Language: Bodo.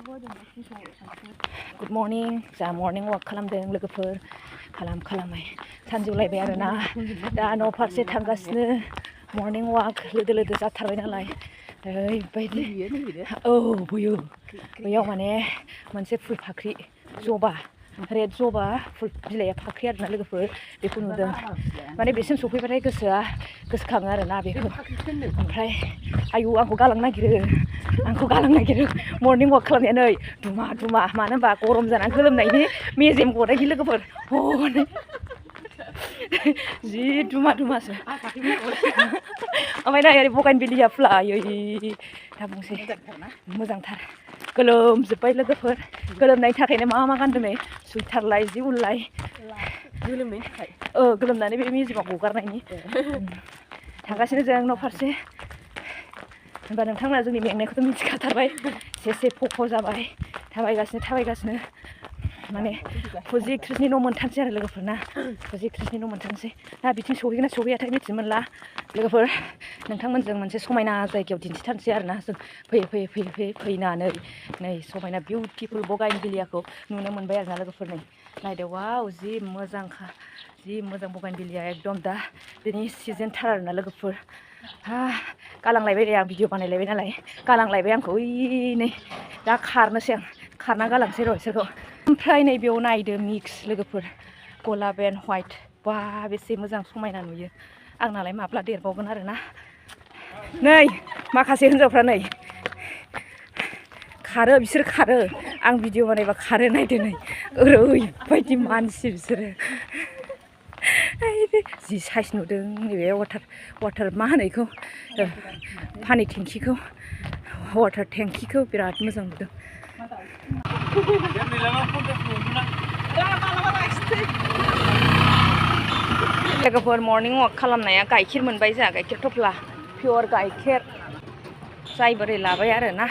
Good morning. जा morning walk खालामदों लोगोफोर खालामै सानजौलायबाय आरोना दा न' फारसे थांगासिनो morning walk लोदो जाथारबाय नालाय ओरैबायदि बोयो बैयाव माने मोनसे फुल फाख्रि जबा रेड जबा फुल बिलाइया फाख्रि आरोना लोगोफोर बेखौ नुदों माने बेसिम सफैबाथाय गोसोआ गोसोखाङो आरोना बेखौ ओमफ्राय आयु आंखौ गालांनो नागिरो मर्निं वाक खालामनाया नै दुमा मानो होनबा गरम जाना गोलोमनायनि मेजेम गनायनि लोगोफोर हनै जि दुमासो ओमफ्राय नाय ओरै बगाइनभिलिया फुला आयै दा बुंसै मोजांथार गोलोमजोब्बाय लोगोफोर गोलोमनायनि थाखायनो मा गानदों नै सुइटारलाय जि उललाय गोलोमनायनि थाखाय गोलोमनानै बे मेजेमा गगारनायनि थांगासिनो जों न' फारसे होनबा नोंथांमोना जोंनि मेंनायखौथ' मिथिखाथारबाय एसे फक' जाबाय थाबायगासिनो माने फुजि ख्रिसनि न' मोनथामसै आरो लोगोफोरना फुजि ख्रिसनि न' मोनथामसै दा बिथिं सहैगोन ना सहैयाथाय मिथिनो मोनला लोगोफोर नोंथांमोनजों मोनसे समायना जायगायाव दिन्थिथारनोसै आरोना जों फैनानै नै समायना बिउटिफुल बगाइनभिलियाखौ नुनो मोनबाय आरोना लोगोफोर नै नायदो वाव जि मोजां बगाइनभिलिया एकदम दा बेनि सिजोनथार आरोना लोगोफोर गालांलायबाय दे आं भिडिअ बानायलायबाय नालाय गालांलायबाय आंखौ नै दा खारनोसै आं खारना गालांसै र' बिसोरखौ ओमफ्राय नै बेयाव नायदो मिक्स लोगोफोर गलाब एन्ड हवाइट बा बेसे मोजां समायना नुयो आंनालाय माब्ला देरबावगोन आरोना नै माखासे हिन्जावफ्रा नै बिसोर खारो आं भिडिअ बानायबा खारो नायदो नै ओरैबायदि मानसि बिसोरो जि साइज नुदों नैबे वाटार मा होनो बेखौ पानि टेंकिखौ वाटार टेंकिखौ बिराद मोजां नुदों लोगोफोर मर्निं वाक खालामनाया गाइखेर मोनबाय जोंहा गाइखेर थफ्ला पियर गाइखेर जाय बोरै लाबाय आरोना